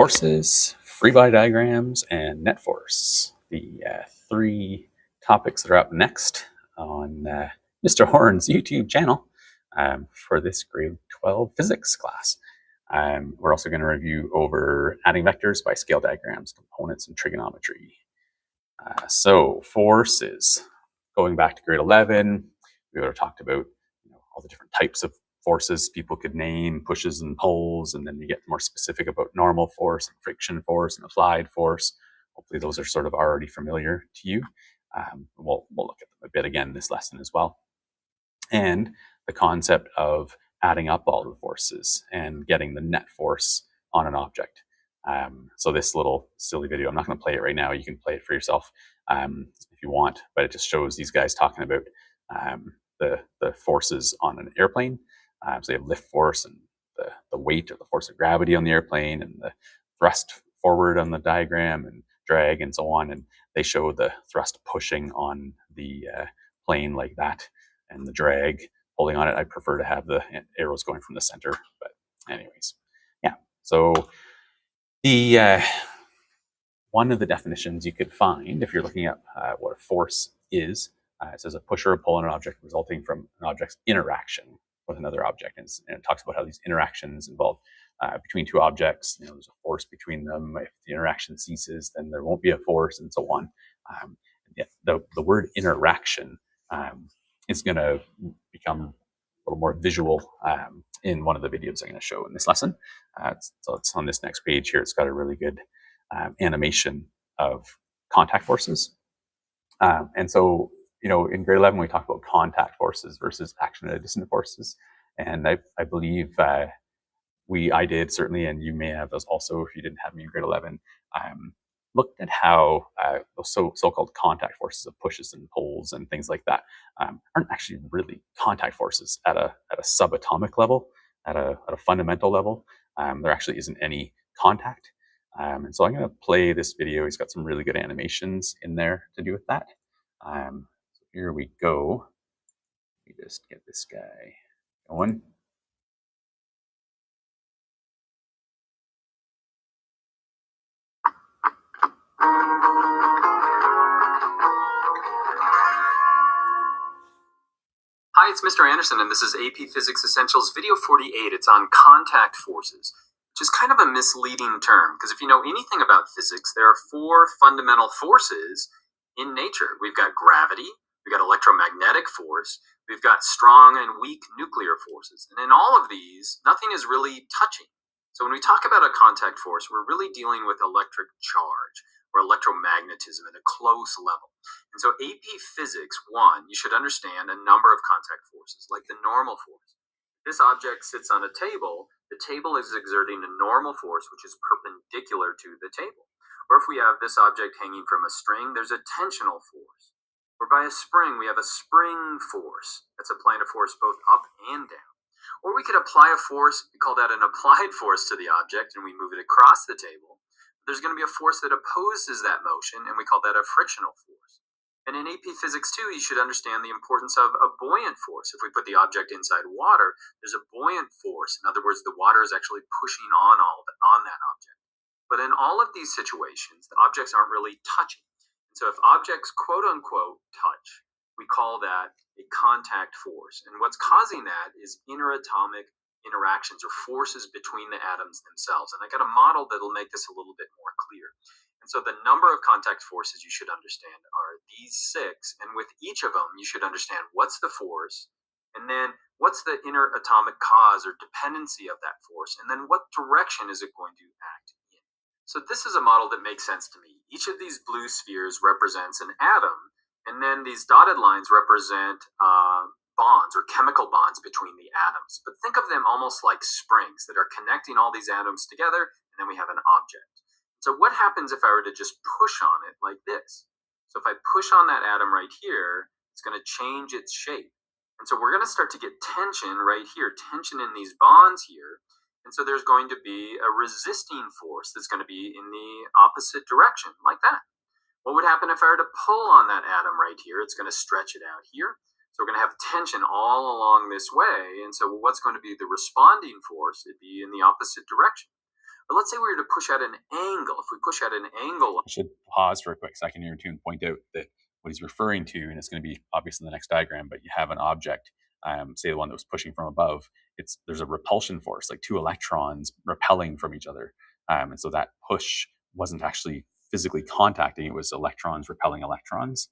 Forces, free body diagrams, and net force. The three topics that are up next on Mr. Horn's YouTube channel for this grade 12 physics class. We're also going to review over adding vectors by scale diagrams, components, and trigonometry. So forces, going back to grade 11, we would have talked about all the different types of forces people could name, pushes and pulls, and then you get more specific about normal force and friction force and applied force. Hopefully those are sort of already familiar to you. We'll look at them a bit again in this lesson as well. And the concept of adding up all the forces and getting the net force on an object. So this little silly video, I'm not going to play it right now. You can play it for yourself if you want, but it just shows these guys talking about the forces on an airplane. So they have lift force and the weight or the force of gravity on the airplane, and the thrust forward on the diagram, and drag and so on. And they show the thrust pushing on the plane like that, and the drag pulling on it. I prefer to have the arrows going from the center, but anyways, yeah. So the one of the definitions you could find if you're looking at what a force is, it says a push or a pull on an object resulting from an object's interaction with another object, and it talks about how these interactions involve between two objects. There's a force between them. If the interaction ceases, then there won't be a force, and so on. The word interaction is going to become a little more visual in one of the videos I'm going to show in this lesson. So it's on this next page here. It's got a really good animation of contact forces. And so, in grade 11, we talked about contact forces versus action at a distance forces. And I believe I did certainly, and you may have also, if you didn't have me in grade 11, looked at how those so-called contact forces of pushes and pulls and things like that aren't actually really contact forces at a subatomic level, at a fundamental level. There actually isn't any contact. And so I'm going to play this video. He's got some really good animations in there to do with that. So here we go. Let me just get this guy going. Hi, it's Mr. Anderson, and this is AP Physics Essentials video 48. It's on contact forces, which is kind of a misleading term, because if you know anything about physics, there are four fundamental forces in nature. We've got gravity, we've got electromagnetic force, we've got strong and weak nuclear forces. And in all of these, nothing is really touching. So when we talk about a contact force, we're really dealing with electric charge or electromagnetism at a close level. And so AP Physics 1, you should understand a number of contact forces, like the normal force. This object sits on a table. The table is exerting a normal force, which is perpendicular to the table. Or if we have this object hanging from a string, there's a tensional force. Or by a spring, we have a spring force that's applying a force both up and down. Or we could apply a force, we call that an applied force to the object, and we move it across the table. There's going to be a force that opposes that motion, and we call that a frictional force. And in AP Physics 2, you should understand the importance of a buoyant force. If we put the object inside water, there's a buoyant force. In other words, the water is actually pushing on that object. But in all of these situations, the objects aren't really touching. And so if objects, quote unquote, touch, we call that a contact force. And what's causing that is interatomic interactions or forces between the atoms themselves. And I got a model that'll make this a little bit more clear. And so the number of contact forces you should understand are these 6, and with each of them you should understand what's the force, and then what's the interatomic cause or dependency of that force, and then what direction is it going to act in. So this is a model that makes sense to me. Each of these blue spheres represents an atom, and then these dotted lines represent bonds or chemical bonds between the atoms. But think of them almost like springs that are connecting all these atoms together, and then we have an object. So what happens if I were to just push on it like this? So if I push on that atom right here, it's going to change its shape. And so we're going to start to get tension right here, tension in these bonds here. And so there's going to be a resisting force that's going to be in the opposite direction, like that. What would happen if I were to pull on that atom right here? It's going to stretch it out here. So we're going to have tension all along this way. And so what's going to be the responding force? It'd be in the opposite direction. But let's say we were to push at an angle. If we push at an angle, I should pause for a quick second here to point out that what he's referring to, and it's going to be obvious in the next diagram, but you have an object, say the one that was pushing from above, there's a repulsion force, like two electrons repelling from each other. And so that push wasn't actually physically contacting, it was electrons repelling electrons.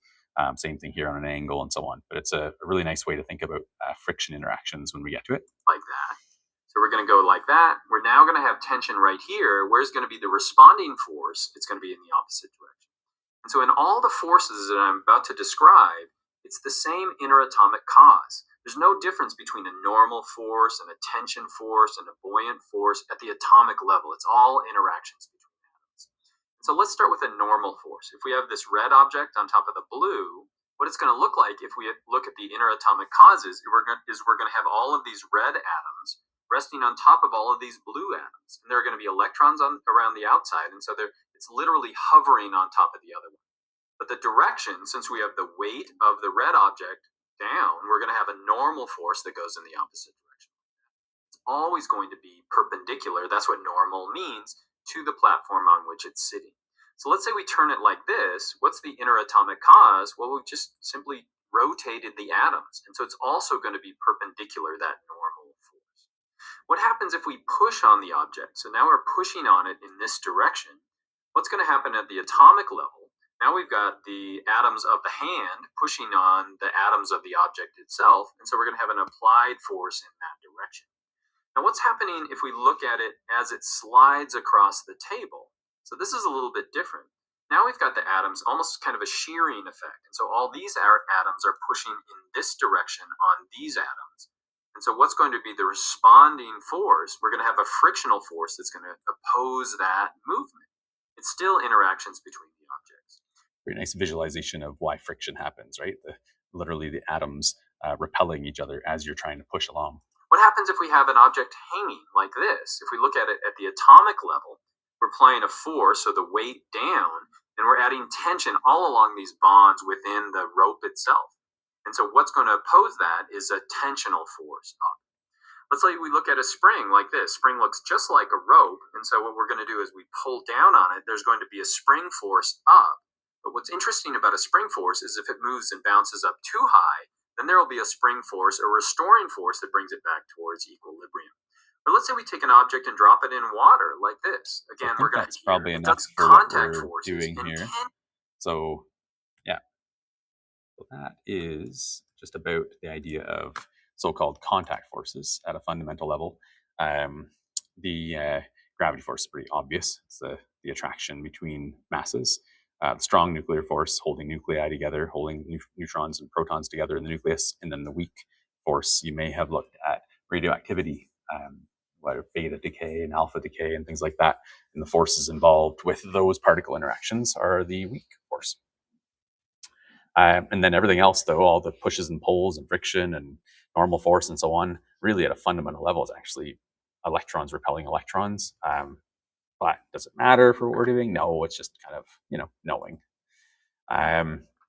Same thing here on an angle and so on. But it's a really nice way to think about friction interactions when we get to it. Like that. So we're going to go like that. We're now going to have tension right here. Where's going to be the responding force? It's going to be in the opposite direction. And so in all the forces that I'm about to describe, it's the same interatomic cause. There's no difference between a normal force and a tension force and a buoyant force at the atomic level. It's all interactions between atoms. So let's start with a normal force. If we have this red object on top of the blue, what it's going to look like if we look at the interatomic causes is we're going to have all of these red atoms resting on top of all of these blue atoms. And there are going to be electrons around the outside, and so it's literally hovering on top of the other one. But the direction, since we have the weight of the red object down, we're going to have a normal force that goes in the opposite direction. It's always going to be perpendicular, that's what normal means, to the platform on which it's sitting. So let's say we turn it like this. What's the interatomic cause? Well, we've just simply rotated the atoms. And so it's also going to be perpendicular, that normal force. What happens if we push on the object? So now we're pushing on it in this direction. What's going to happen at the atomic level? Now we've got the atoms of the hand pushing on the atoms of the object itself. And so we're going to have an applied force in that direction. Now what's happening if we look at it as it slides across the table? So this is a little bit different. Now we've got the atoms, almost kind of a shearing effect. And so all these atoms are pushing in this direction on these atoms. And so what's going to be the responding force? We're going to have a frictional force that's going to oppose that movement. It's still interactions between the objects. Very nice visualization of why friction happens, right? Literally the atoms repelling each other as you're trying to push along. What happens if we have an object hanging like this? If we look at it at the atomic level, we're applying a force, so the weight down, and we're adding tension all along these bonds within the rope itself. And so what's going to oppose that is a tensional force up. Let's say we look at a spring like this. Spring looks just like a rope, and so what we're going to do is we pull down on it. There's going to be a spring force up. But what's interesting about a spring force is if it moves and bounces up too high, then there will be a spring force, a restoring force that brings it back towards equilibrium. Or let's say we take an object and drop it in water like this. Again, we're going to that's probably enough for what we're doing here. So yeah, so that is just about the idea of so-called contact forces at a fundamental level. The gravity force is pretty obvious. It's the attraction between masses. The strong nuclear force holding nuclei together, holding neutrons and protons together in the nucleus, and then the weak force, you may have looked at radioactivity, whether beta decay and alpha decay and things like that. And the forces involved with those particle interactions are the weak force. And then everything else, though, all the pushes and pulls and friction and normal force and so on, really at a fundamental level is actually electrons repelling electrons. But does it matter for what we're doing? No, it's just kind of, knowing.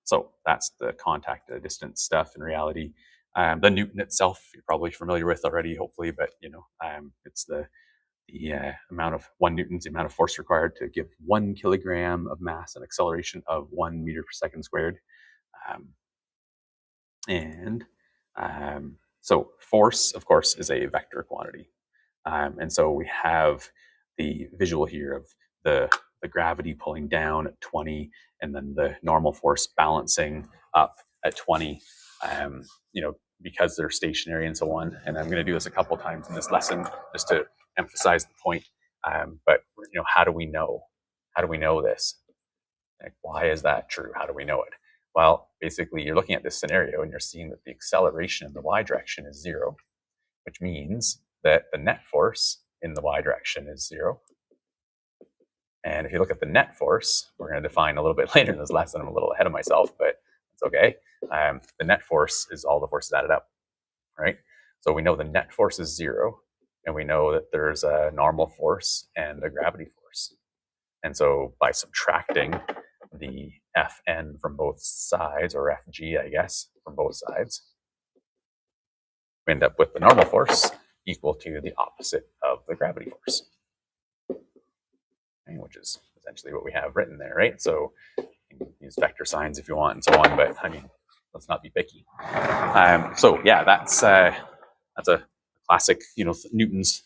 So that's the contact distance stuff in reality. The Newton itself, you're probably familiar with already, hopefully, but it's the amount of 1 Newton's the amount of force required to give 1 kilogram of mass an acceleration of 1 meter per second squared. So force, of course, is a vector quantity. And so we have the visual here of the gravity pulling down at 20 and then the normal force balancing up at 20, because they're stationary and so on. And I'm going to do this a couple times in this lesson just to emphasize the point. But how do we know? How do we know this? Like, why is that true? How do we know it? Well, basically, you're looking at this scenario and you're seeing that the acceleration in the y direction is 0, which means that the net force in the y direction is 0. And if you look at the net force, we're going to define a little bit later in this lesson. I'm a little ahead of myself, but it's okay. The net force is all the forces added up, right? So we know the net force is 0, and we know that there's a normal force and a gravity force. And so by subtracting the Fn from both sides, or Fg, I guess, from both sides, we end up with the normal force equal to the opposite of the gravity force. right, which is essentially what we have written there, right? So you can use vector signs if you want and so on, but I mean, let's not be picky. So yeah, that's a classic, Newton's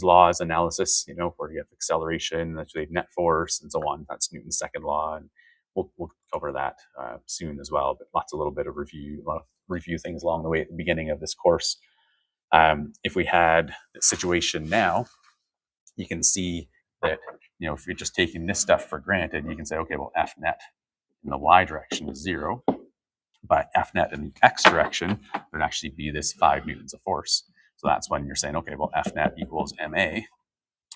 laws analysis, where you have acceleration, that's the net force, and so on. That's Newton's second law, and we'll cover that soon as well. But lots of little bit of review, a lot of review things along the way at the beginning of this course. If we had the situation now, you can see that if you're just taking this stuff for granted, you can say, okay, well, F net in the y direction is 0, but F net in the x direction would actually be this 5 newtons of force. So that's when you're saying, okay, well, F net equals ma.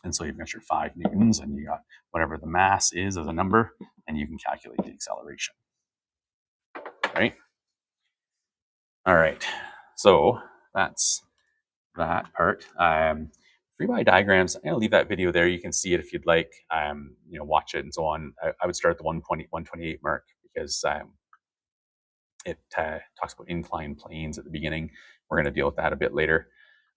And so you've got your 5 newtons, and you got whatever the mass is as a number, and you can calculate the acceleration. Right? All right. So that's that part. Free body diagrams, I'm going to leave that video there. You can see it if you'd like, watch it and so on. I would start at the 128 mark because it talks about inclined planes at the beginning. We're going to deal with that a bit later.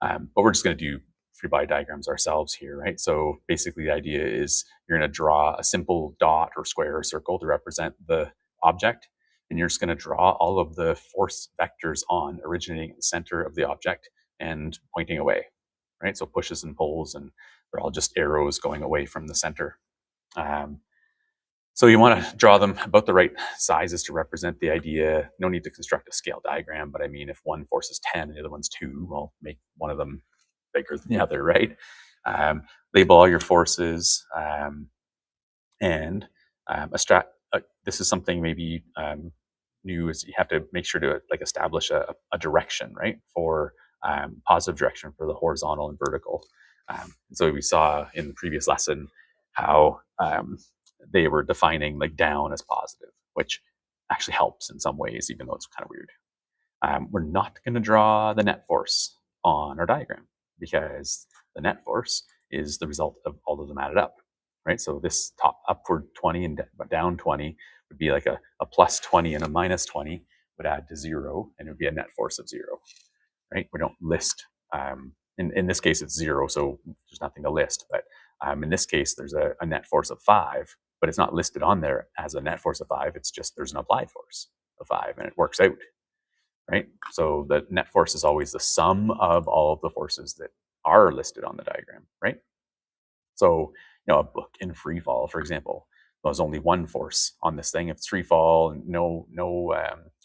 But we're just going to do free body diagrams ourselves here, right? So basically the idea is you're going to draw a simple dot or square or circle to represent the object. And you're just going to draw all of the force vectors originating in the center of the object and pointing away, right? So pushes and pulls, and they're all just arrows going away from the center. So you want to draw them about the right sizes to represent the idea. No need to construct a scale diagram, but I mean, if one force is 10 and the other one's 2, well, make one of them bigger than the other, right? Label all your forces, and this is something maybe new, is you have to make sure to establish a direction, right, for positive direction for the horizontal and vertical. So we saw in the previous lesson how they were defining down as positive, which actually helps in some ways, even though it's kind of weird. We're not going to draw the net force on our diagram because the net force is the result of all of them added up, right? So this top upward 20 and down 20 would be like a plus 20 and a minus 20 would add to 0, and it would be a net force of 0, right? We don't list. In this case, it's 0, so there's nothing to list. But in this case, there's a net force of 5, but it's not listed on there as a net force of 5. It's just there's an applied force of 5, and it works out, right? So the net force is always the sum of all of the forces that are listed on the diagram, right? So, a book in free fall, for example, there's only one force on this thing. If it's free fall, and no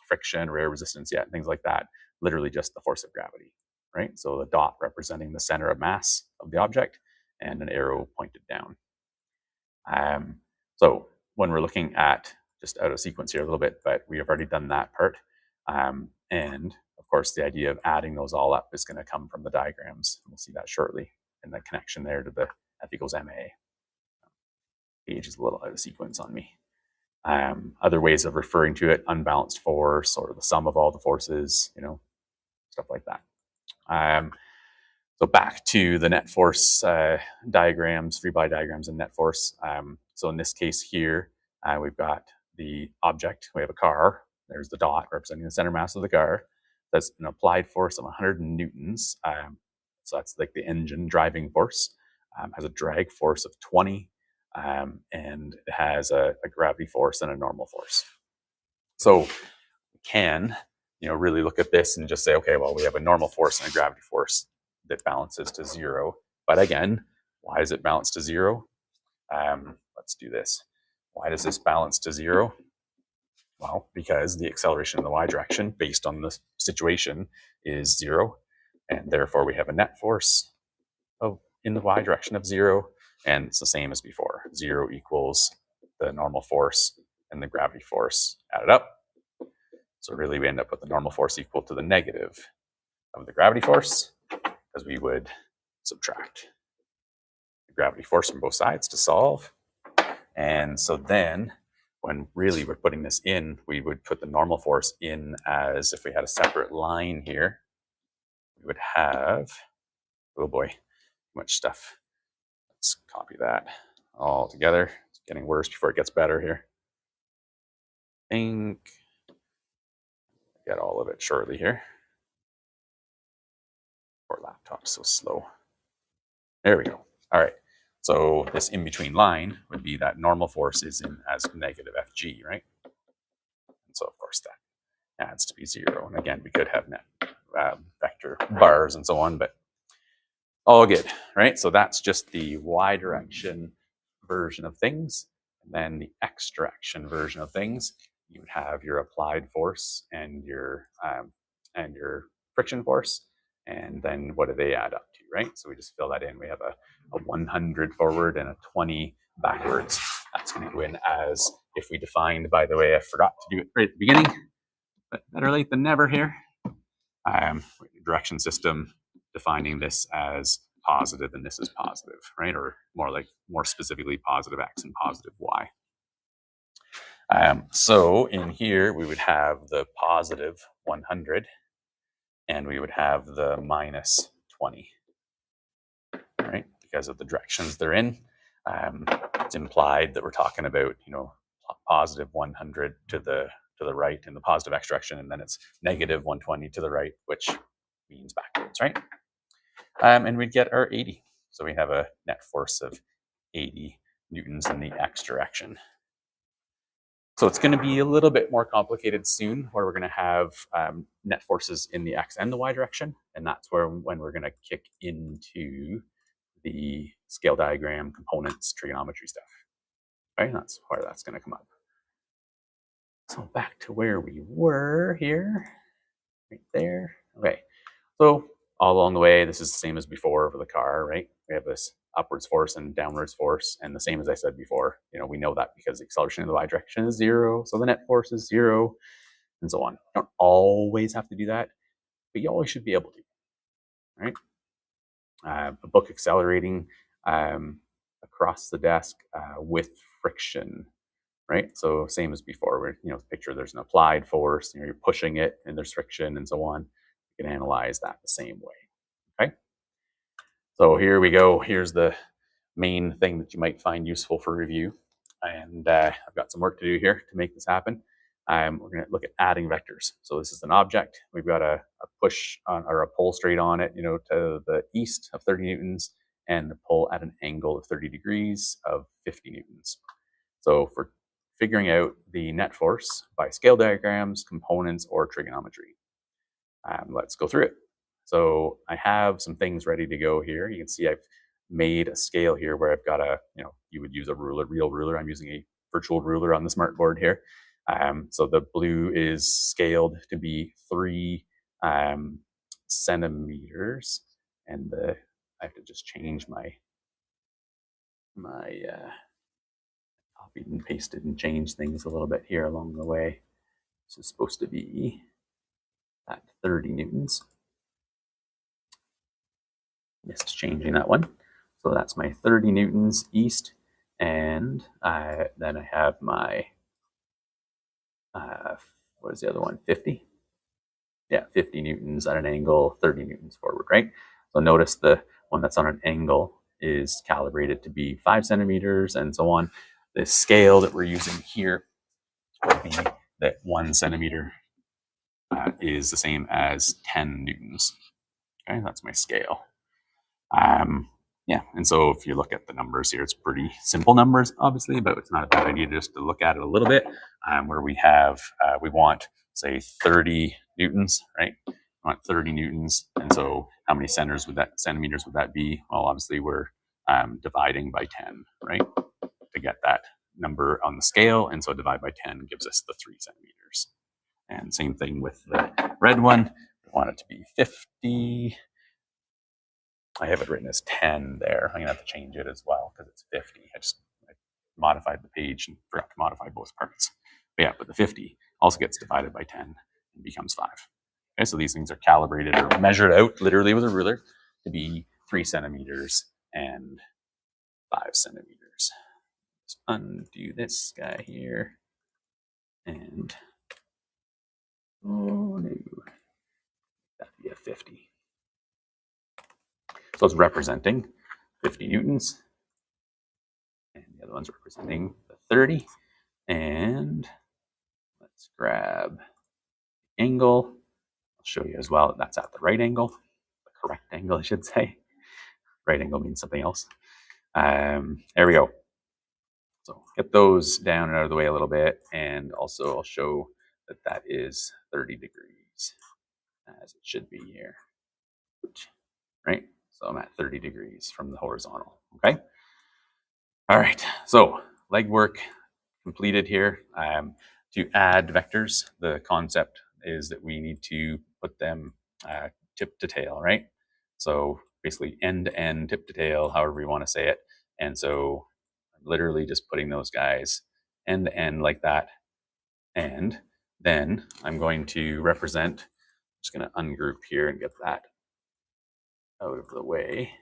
friction or air resistance yet, things like that, literally just the force of gravity, right? So the dot representing the center of mass of the object and an arrow pointed down. So when we're looking at, just out of sequence here a little bit, but we have already done that part. And of course, the idea of adding those all up is going to come from the diagrams. We'll see that shortly, and the connection there to the F equals ma. Page is a little out of sequence on me. Other ways of referring to it: unbalanced force, or the sum of all the forces, stuff like that. So back to the net force diagrams, free body diagrams, and net force. So in this case here, we've got the object. We have a car. There's the dot representing the center mass of the car. That's an applied force of 100 newtons. So that's like the engine driving force. Has a drag force of 20, and it has a gravity force and a normal force. So we can, really look at this and just say, okay, well, we have a normal force and a gravity force that balances to 0. But again, why does it balance to 0? Let's do this. Why does this balance to 0? Well, because the acceleration in the y direction, based on the situation, is 0. And therefore, we have a net force in the y direction of 0. And it's the same as before. 0 equals the normal force and the gravity force added up. So really, we end up with the normal force equal to the negative of the gravity force, because we would subtract the gravity force from both sides to solve. And so then, when really we're putting this in, we would put the normal force in as if we had a separate line here. We would have, oh boy, too much stuff. Let's copy that all together. It's getting worse before it gets better here. I think get all of it shortly here. Poor laptop's so slow. There we go. All right. So this in-between line would be that normal force is in as negative Fg, right? And so of course that adds to be 0. And again, we could have net vector bars and so on, but all good, right? So that's just the y direction version of things. And then the x direction version of things, you would have your applied force and your friction force. And then what do they add up to, right? So we just fill that in. We have a 100 forward and a 20 backwards. That's going to go in as, if we defined, by the way, I forgot to do it right at the beginning, but better late than never here. Direction system defining this as positive and this is positive, right? Or more specifically positive x and positive y. So in here we would have the positive 100 and we would have the minus 20, right? Because of the directions they're in. It's implied that we're talking about, positive 100 to the right in the positive x direction, and then it's negative 120 to the right, which means backwards, right? And we'd get our 80. So we have a net force of 80 newtons in the x direction. So it's going to be a little bit more complicated soon, where we're going to have net forces in the x and the y direction, and that's when we're going to kick into the scale diagram, components, trigonometry stuff. Right? That's where that's going to come up. So back to where we were here, right there. Okay, so all along the way, this is the same as before for the car, right? We have this upwards force and downwards force, and the same as I said before, we know that because the acceleration in the y direction is 0, so the net force is 0, and so on. You don't always have to do that, but you always should be able to, right? A book accelerating across the desk with friction, right? So same as before, where picture there's an applied force, you're pushing it, and there's friction, and so on. You can analyze that the same way. Okay. So here we go. Here's the main thing that you might find useful for review, and I've got some work to do here to make this happen. We're going to look at adding vectors. So this is an object. We've got a push on, or a pull straight on it, to the east of 30 newtons, and the pull at an angle of 30 degrees of 50 newtons. So for figuring out the net force by scale diagrams, components, or trigonometry, let's go through it. So I have some things ready to go here. You can see I've made a scale here where I've got you would use a ruler, real ruler. I'm using a virtual ruler on the smart board here. So the blue is scaled to be 3 centimeters, and I have to just change my copied and pasted and changed things a little bit here along the way. This is supposed to be at 30 newtons. Missed changing that one. So that's my 30 newtons east, and then I have my, what is the other one, 50? Yeah, 50 newtons at an angle, 30 newtons forward, right? So notice the one that's on an angle is calibrated to be 5 centimeters and so on. The scale that we're using here would be that 1 centimeter is the same as 10 newtons. Okay, that's my scale. Yeah, and so if you look at the numbers here, it's pretty simple numbers, obviously, but it's not a bad idea just to look at it a little bit, where we have, we want, say, 30 newtons, right? We want 30 newtons, and so how many centimeters would that be? Well, obviously, we're dividing by 10, right, to get that number on the scale, and so divide by 10 gives us the 3 centimeters. And same thing with the red one. We want it to be 50. I have it written as 10 there. I'm going to have to change it as well because it's 50. I modified the page and forgot to modify both parts. But yeah, but the 50 also gets divided by 10 and becomes 5. Okay, so these things are calibrated or measured out literally with a ruler to be 3 centimeters and 5 centimeters. Let's undo this guy here. And, oh no, that'd be a 50. So it's representing 50 newtons. And the other one's representing the 30. And let's grab the angle. I'll show you as well that that's at the right angle, the correct angle, I should say. Right angle means something else. There we go. So get those down and out of the way a little bit. And also I'll show that that is 30 degrees as it should be here. Right? So I'm at 30 degrees from the horizontal. Okay. All right. So legwork completed here. To add vectors, the concept is that we need to put them tip to tail, right? So basically end to end, tip to tail, however you want to say it. And so I'm literally just putting those guys end to end like that. And then I'm going to represent, I'm just going to ungroup here and get that out of the way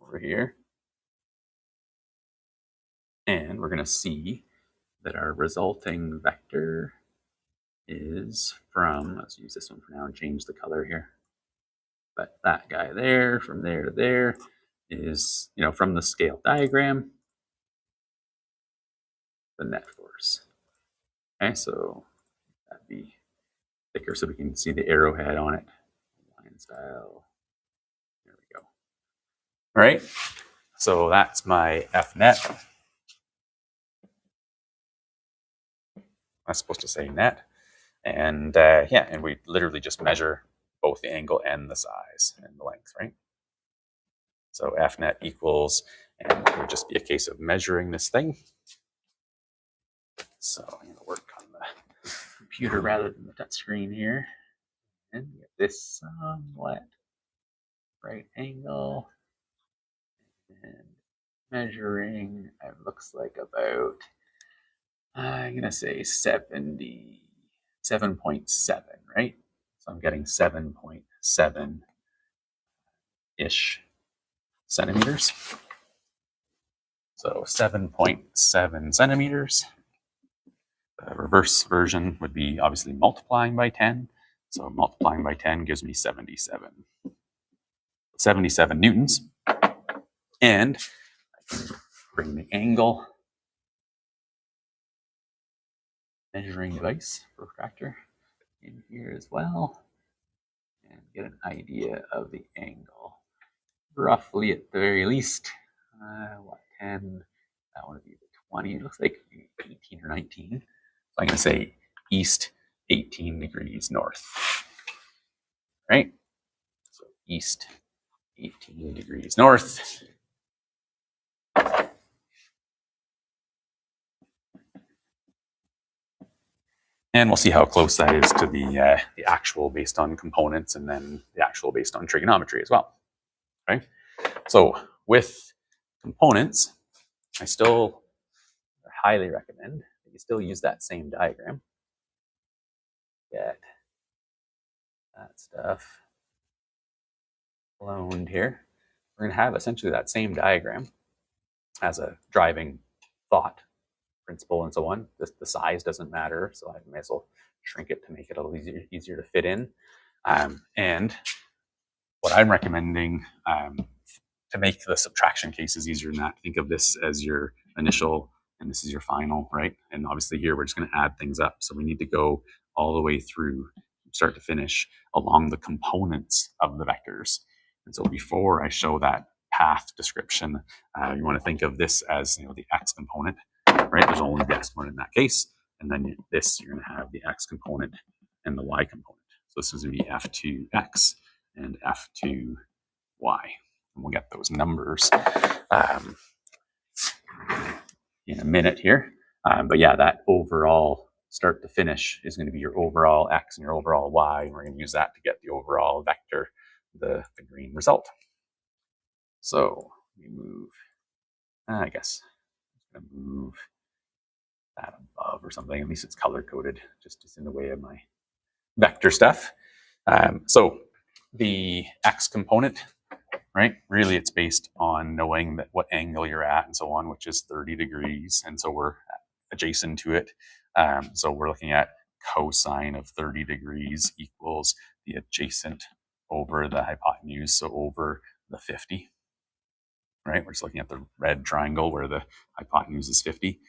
over here. And we're going to see that our resulting vector is from, let's use this one for now and change the color here. But that guy there, from there to there, is, from the scale diagram, the net force. Okay, so that'd be thicker so we can see the arrowhead on it. Line style. There we go. All right, so that's my F net. I'm supposed to say net. And and we literally just measure both the angle and the size and the length, right? So F net equals, and it would just be a case of measuring this thing. So I'm going to work on the computer rather than the touch screen here. And get this somewhat right angle. And measuring, it looks like about, I'm going to say 77.7, right? So I'm getting 7.7-ish centimeters. So 7.7 centimeters. The reverse version would be obviously multiplying by 10. So multiplying by 10 gives me 77. 77 newtons. And I can bring the angle measuring device, protractor, in here as well. And get an idea of the angle. Roughly at the very least, 10, that would be the 20. It looks like 18 or 19. So I'm going to say east 18 degrees north. Right? So east 18 degrees north. And we'll see how close that is to the actual based on components and then the actual based on trigonometry as well. Okay? So with components, I still highly recommend that you still use that same diagram. Get that stuff cloned here. We're going to have essentially that same diagram as a driving thought principle and so on. The size doesn't matter, so I may as well shrink it to make it a little easier to fit in. And what I'm recommending to make the subtraction cases easier than that, think of this as your initial and this is your final, right? And obviously here we're just going to add things up. So we need to go all the way through, start to finish, along the components of the vectors. And so before I show that path description, you want to think of this as the x component, right? There's only the x component in that case. And then you're going to have the x component and the y component. So this is going to be f2x and f2y. And we'll get those numbers in a minute here. But yeah, that overall start to finish is going to be your overall x and your overall y. And we're going to use that to get the overall vector, the green result. So we move, I guess I'm going to move that above or something. At least it's color coded, just in the way of my vector stuff. So the x component, right? Really, it's based on knowing that what angle you're at and so on, which is 30 degrees. And so we're adjacent to it. So we're looking at cosine of 30 degrees equals the adjacent over the hypotenuse, so over the 50. Right? We're just looking at the red triangle where the hypotenuse is 50.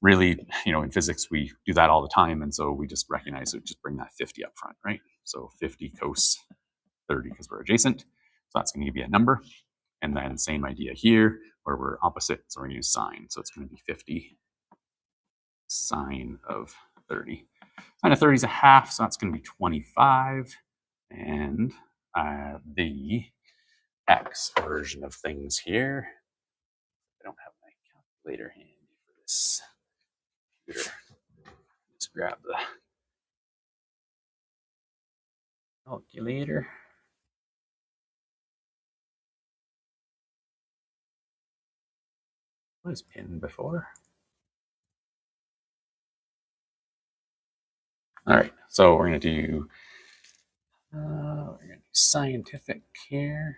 Really, in physics, we do that all the time. And so we just recognize it, just bring that 50 up front, right? So 50 cos 30 because we're adjacent. So that's going to give you a number. And then same idea here, where we're opposite, so we're going to use sine. So it's going to be 50 sine of 30. Sine of 30 is a half, so that's going to be 25. And the x version of things here, I don't have my calculator handy for this computer. Let's grab the calculator. Was pinned before. All right, so we're going to do scientific here,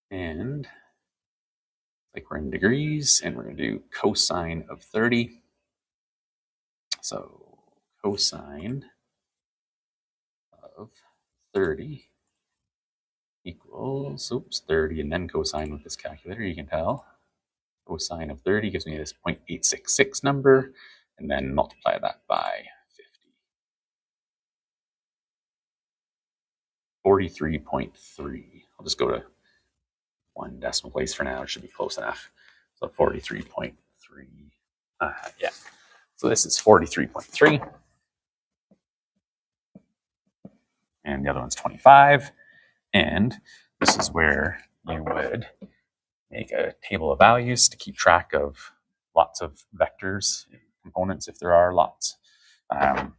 and like we're in degrees, and we're going to do cosine of 30. So cosine of 30 equals, 30, and then cosine with this calculator, you can tell. Cosine of 30 gives me this 0.866 number, and then multiply that by 43.3. I'll just go to one decimal place for now. It should be close enough. So 43.3. Yeah. So this is 43.3. And the other one's 25. And this is where you would make a table of values to keep track of lots of vectors, components, if there are lots. So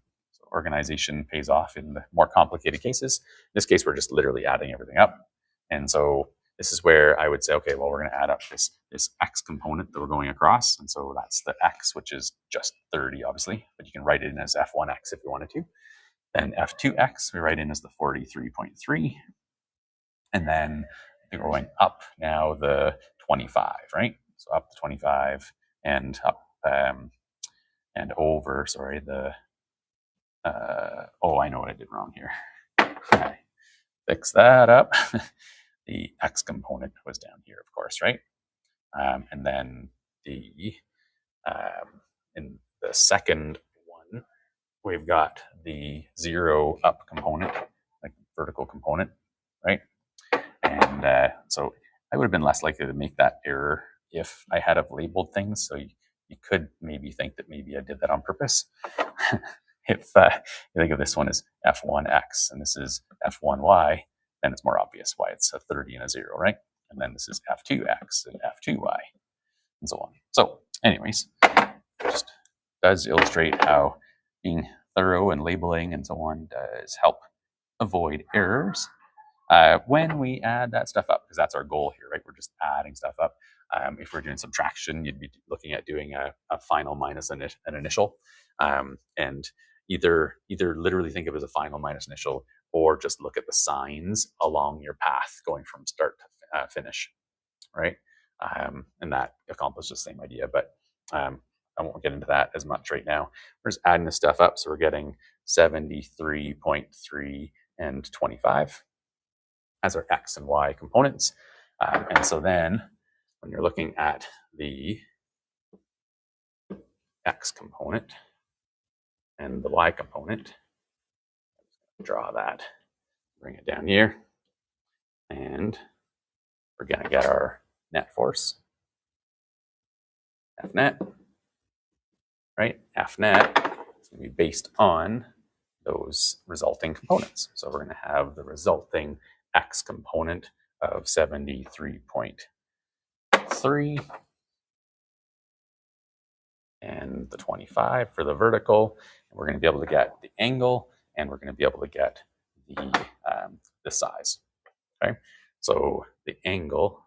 organization pays off in the more complicated cases. In this case, we're just literally adding everything up. And so this is where I would say, okay, well, we're going to add up this x component that we're going across. And so that's the x, which is just 30, obviously, but you can write it in as f1x if you wanted to. Then f2x, we write in as the 43.3. And then we're going up now the 25, right? So up the 25 and up and over, sorry, the, oh, I know what I did wrong here. I fix that up. The x component was down here, of course, right? And then the in the second one, we've got the 0 up component, like vertical component, right? And so I would have been less likely to make that error if I had have labeled things. So you could maybe think that maybe I did that on purpose. If you think of this one as f1x and this is f1y, then it's more obvious why it's a 30 and a 0, right? And then this is f2x and f2y, and so on. So anyways, just does illustrate how being thorough and labeling and so on does help avoid errors when we add that stuff up, because that's our goal here, right? We're just adding stuff up. If we're doing subtraction, you'd be looking at doing a final minus an initial, and either literally think of it as a final minus initial, or just look at the signs along your path going from start to finish, right? And that accomplishes the same idea, but I won't get into that as much right now. We're just adding this stuff up, so we're getting 73.3 and 25 as our x and y components. And so then when you're looking at the x component and the y component, draw that, bring it down here, and we're going to get our net force, F net, right? F net is going to be based on those resulting components. So we're going to have the resulting x component of 73.3 and the 25 for the vertical. And we're going to be able to get the angle, and we're going to be able to get the size. Okay, so the angle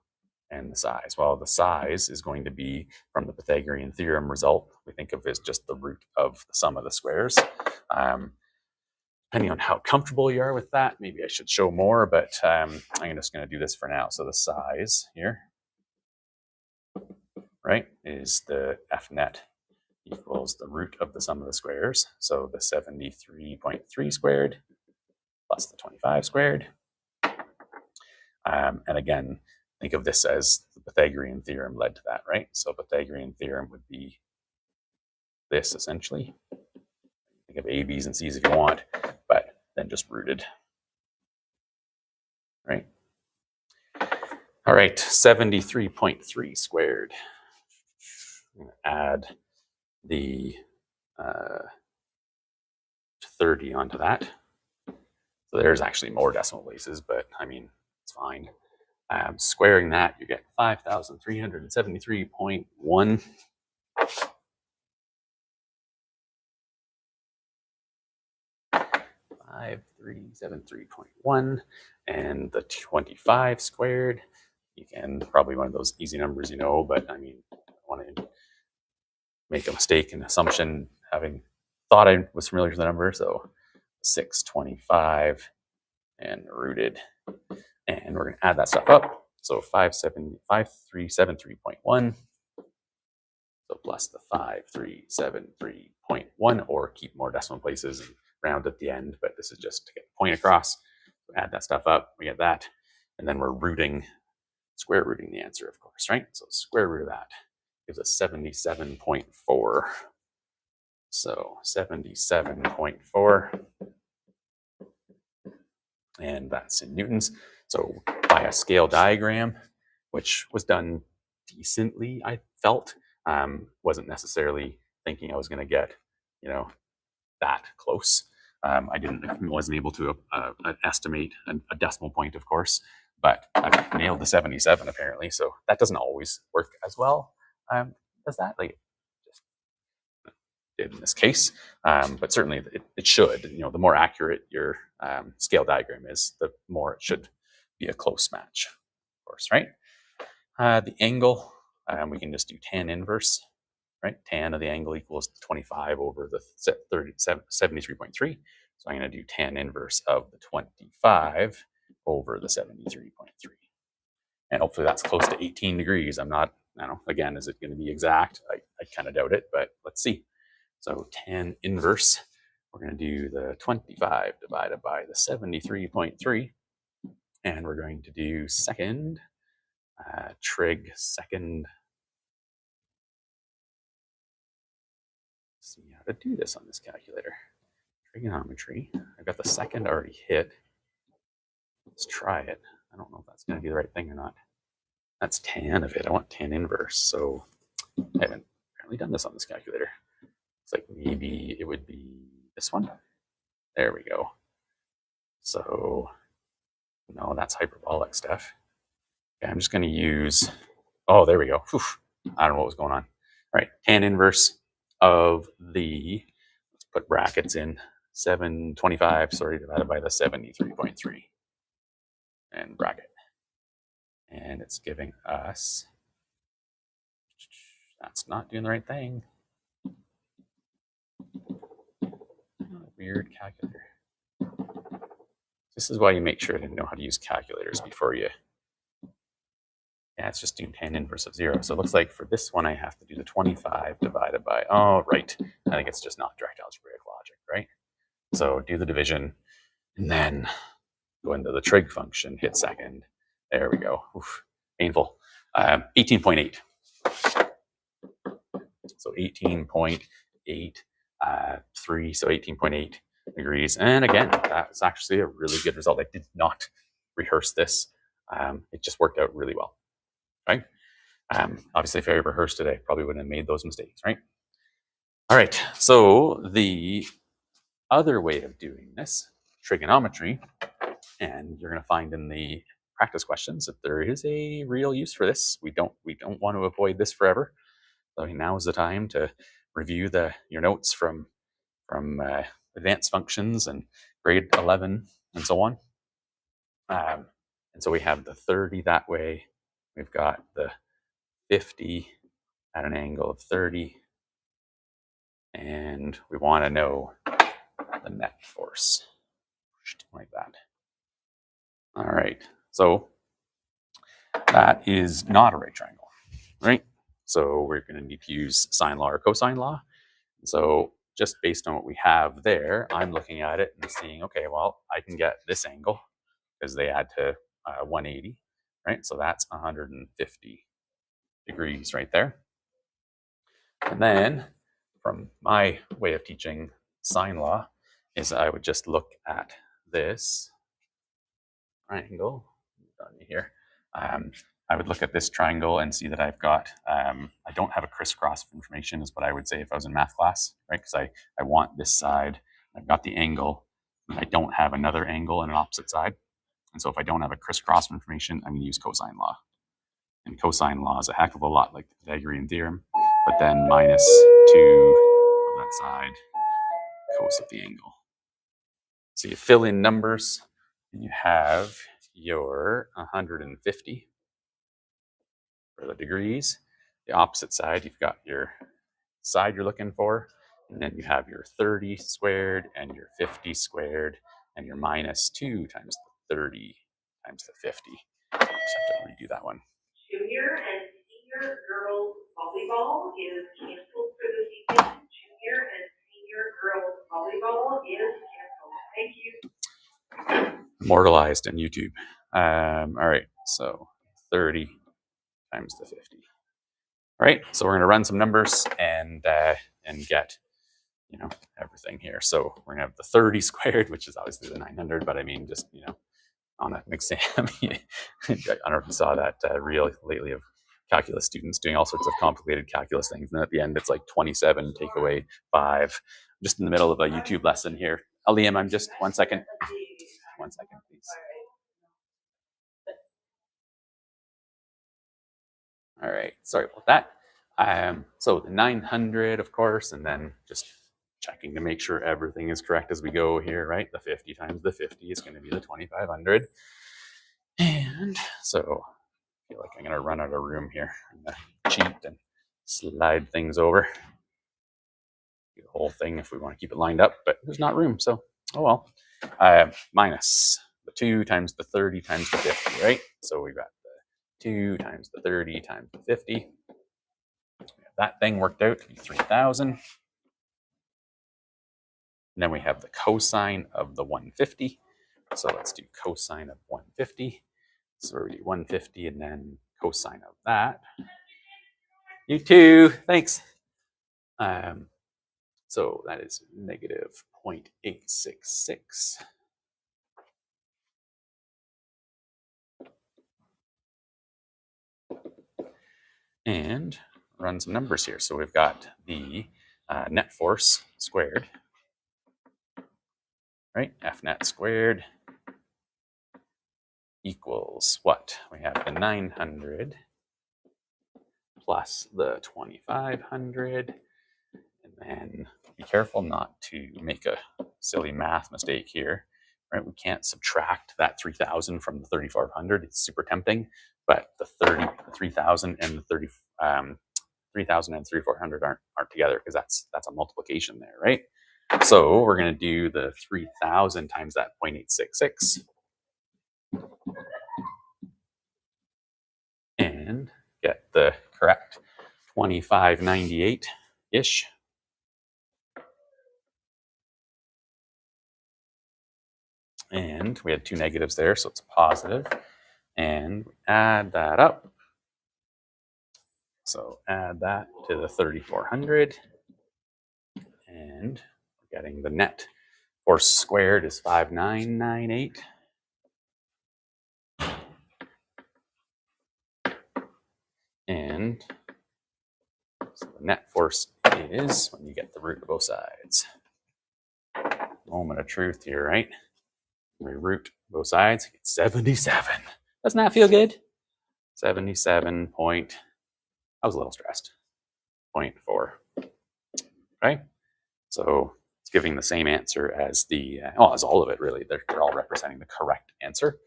and the size. Well, the size is going to be from the Pythagorean theorem result. We think of it as just the root of the sum of the squares. Depending on how comfortable you are with that, maybe I should show more, but I'm just going to do this for now. So the size here, right, is the F net equals the root of the sum of the squares. So the 73.3 squared plus the 25 squared. And again, think of this as the Pythagorean theorem led to that, right? So Pythagorean theorem would be this essentially. Think of A, B's, and C's if you want, but then just rooted, right? All right, 73.3 squared. I'm going to add the 30 onto that. So there's actually more decimal places, but I mean, it's fine. Squaring that, you get 5,373.1. 5,373.1, and the 25 squared. Again, probably one of those easy numbers, you know, but I mean, I want to make a mistake in assumption, having thought I was familiar with the number. So 625 and rooted. And we're going to add that stuff up. So 5373.1. So plus the 5373.1, or keep more decimal places and round at the end. But this is just to get the point across. So add that stuff up. We get that. And then we're square rooting the answer, of course, right? So square root of that gives us 77.4. So 77.4. And that's in newtons. So by a scale diagram, which was done decently, I felt, wasn't necessarily thinking I was going to get, that close. Wasn't able to estimate a decimal point, of course, but I nailed the 77 apparently. So that doesn't always work as well as that. Like, just did in this case, but certainly it should. The more accurate your scale diagram is, the more it should be a close match, of course, right? The angle, we can just do tan inverse, right? Tan of the angle equals 25 over the 73.3. So I'm going to do tan inverse of the 25 over the 73.3. And hopefully that's close to 18 degrees. I don't know, again, is it going to be exact? I kind of doubt it, but let's see. So tan inverse, we're going to do the 25 divided by the 73.3. And we're going to do second, trig second. Let's see how to do this on this calculator. Trigonometry. I've got the second already hit. Let's try it. I don't know if that's going to be the right thing or not. That's tan of it. I want tan inverse. So I haven't apparently done this on this calculator. It's like maybe it would be this one. There we go. So no, that's hyperbolic stuff. Okay, I'm just going to use, oh, there we go. Whew. I don't know what was going on. All right, tan inverse of the, let's put brackets in, 725, divided by the 73.3. And bracket. And it's giving us, that's not doing the right thing. Weird calculator. This is why you make sure to know how to use calculators before you. Yeah, it's just doing tan inverse of 0. So it looks like for this one, I have to do the 25 divided by, oh, right. I think it's just not direct algebraic logic, right? So do the division and then go into the trig function, hit second. There we go. Oof, painful. 18.8. So 18.83, so 18.8 degrees. And again, that's actually a really good result. I did not rehearse this. It just worked out really well, right? Obviously, if I rehearsed it, I probably wouldn't have made those mistakes, right? All right, so the other way of doing this, trigonometry, and you're going to find in the practice questions that there is a real use for this. We don't want to avoid this forever. So now is the time to review your notes from advanced functions and grade 11 and so on. And so we have the 30 that way. We've got the 50 at an angle of 30. And we want to know the net force, like that. All right, so that is not a right triangle, right? So we're going to need to use sine law or cosine law. So just based on what we have there, I'm looking at it and seeing, okay, well, I can get this angle because they add to 180, right? So that's 150 degrees right there. And then from my way of teaching sine law is I would just look at this triangle here. I would look at this triangle and see that I've got, I don't have a crisscross of information is what I would say if I was in math class, right? Because I want this side, I've got the angle, and I don't have another angle in an opposite side. And so if I don't have a crisscross of information, I'm going to use cosine law. And cosine law is a heck of a lot like the Pythagorean theorem, but then minus 2 of that side cos of the angle. So you fill in numbers, and you have your 150 for the degrees. The opposite side, you've got your side you're looking for, and then you have your 30 squared and your 50 squared and your minus 2 times the 30 times the 50. I just have to redo that one. Junior and senior girls volleyball is canceled for this weekend. Junior and senior girls volleyball is canceled. Thank you. Immortalized in YouTube. All right, so 30 times the 50. All right, so we're going to run some numbers and get, everything here. So we're going to have the 30 squared, which is obviously the 900, but I mean, just, on an exam, I don't know if you saw that reel lately of calculus students doing all sorts of complicated calculus things. And then at the end, it's like 27, take away 5. I'm just in the middle of a YouTube lesson here. Liam, I'm just 1 second. 1 second, please. All right, sorry about that. So the 900, of course, and then just checking to make sure everything is correct as we go here, right? The 50 times the 50 is going to be the 2500. And so I feel like I'm going to run out of room here. I'm going to cheat and slide things over. Do the whole thing if we want to keep it lined up, but there's not room, so oh well. Minus the 2 times the 30 times the 50, right? So we've got the 2 times the 30 times the 50. That thing worked out to be 3,000. And then we have the cosine of the 150. So let's do cosine of 150. So we do 150 and then cosine of that. You too, thanks. So that is negative 0.866. And run some numbers here. So we've got the net force squared, right? F net squared equals what? We have the 900 plus the 2500. And then be careful not to make a silly math mistake here, right? We can't subtract that 3,000 from the 3,400. It's super tempting, but the 3,000 and the 3,000 and 3,400 aren't together because that's a multiplication there, right? So we're going to do the 3,000 times that 0.866 and get the correct 2598-ish. And we had 2 negatives there, so it's a positive. And we add that up. So add that to the 3,400. And we're getting the net force squared is 5998. And so the net force is when you get the root of both sides. Moment of truth here, right? We root both sides, get 77. Doesn't that feel good? 77 point, I was a little stressed, 0.4. Okay, so it's giving the same answer as the, as all of it really. They're all representing the correct answer.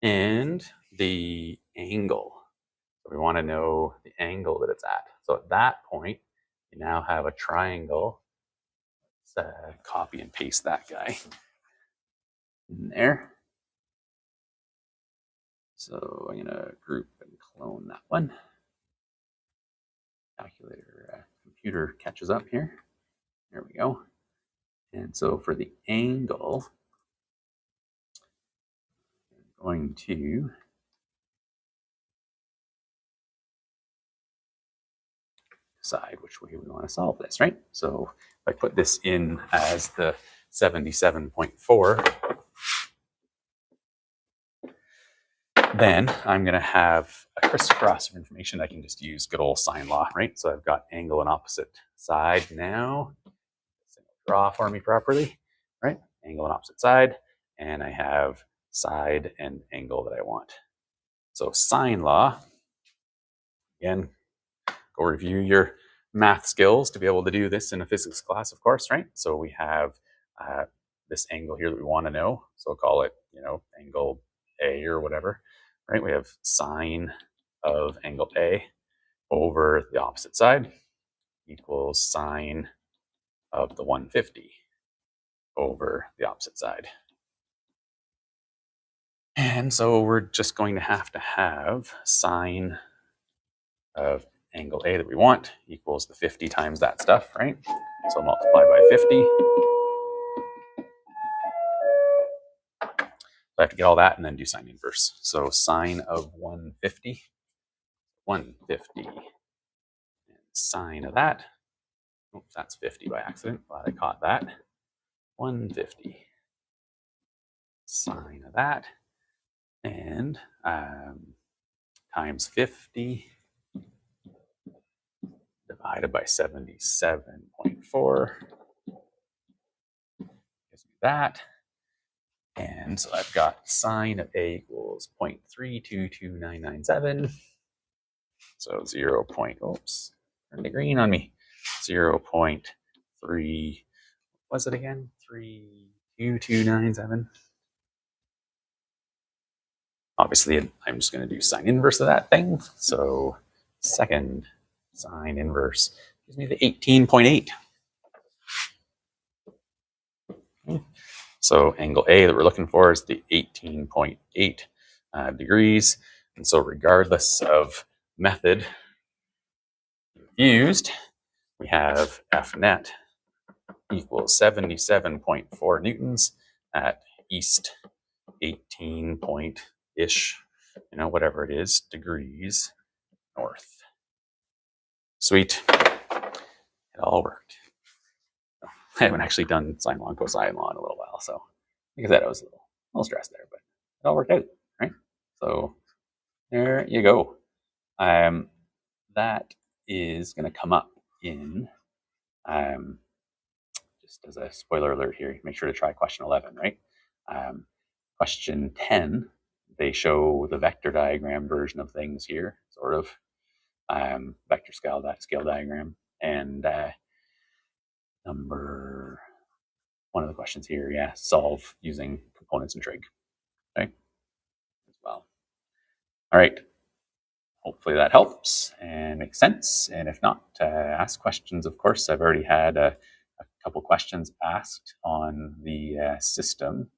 And the angle. So we want to know the angle that it's at. So at that point, you now have a triangle. Let's copy and paste that guy in there. So I'm going to group and clone that one. Calculator, computer catches up here. There we go. And so for the angle, I'm going to decide which way we want to solve this, right? So if I put this in as the 77.4, then I'm going to have a crisscross of information. I can just use good old sine law, right? So I've got angle and opposite side now. Draw for me properly, right? Angle and opposite side. And I have side and angle that I want. So sine law, again, go review your math skills to be able to do this in a physics class, of course, right? So we have this angle here that we want to know. So I'll call it, angle A or whatever, right? We have sine of angle A over the opposite side equals sine of the 150 over the opposite side. And so we're just going to have sine of angle A that we want equals the 50 times that stuff, right? So multiply by 50. So I have to get all that and then do sine inverse. So sine of 150, and sine of that. Oops, that's 50 by accident. Glad I caught that. 150. Sine of that. And times 50 divided by 77.4 gives me that. And so I've got sine of A equals 0.322997. So 0. Oops, turned to green on me. 0.3, was it again? 32297. Obviously, I'm just going to do sine inverse of that thing. So second sine inverse gives me the 18.8. So angle A that we're looking for is the 18.8 degrees. And so regardless of method used, we have F net equals 77.4 newtons at east 18 point-ish, whatever it is, degrees north. Sweet. It all worked. I haven't actually done sine law and cosine law in a little while, so like I said, I was a little stressed there, but it all worked out, right? So there you go. That is going to come up in, just as a spoiler alert here, make sure to try question 11, right? Question 10, they show the vector diagram version of things here, sort of, vector scale diagram, and one of the questions here, solve using components and trig, okay, as well. All right, hopefully that helps and makes sense, and if not, ask questions, of course. I've already had a couple questions asked on the system.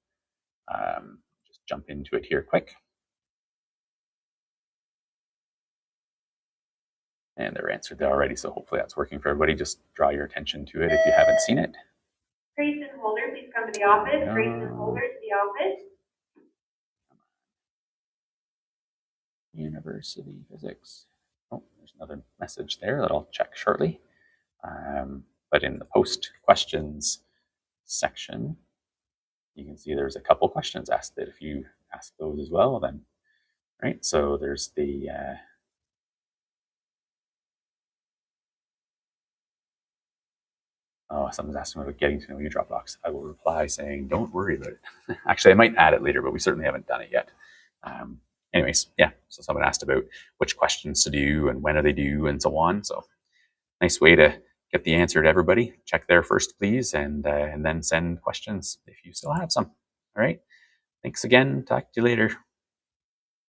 Just jump into it here quick. And they're answered there already, so hopefully that's working for everybody. Just draw your attention to it if you haven't seen it. Grayson Holder, please come to the office. Grayson Holder to the office. University physics. Oh, there's another message there that I'll check shortly. But in the post questions section, you can see there's a couple questions asked that if you ask those as well, then, right? So there's the, someone's asking about getting to know you Dropbox. I will reply saying, don't worry about it. Actually, I might add it later, but we certainly haven't done it yet. Anyways, so someone asked about which questions to do and when are they due and so on. So nice way to get the answer to everybody. Check there first, please, and then send questions if you still have some. All right. Thanks again. Talk to you later.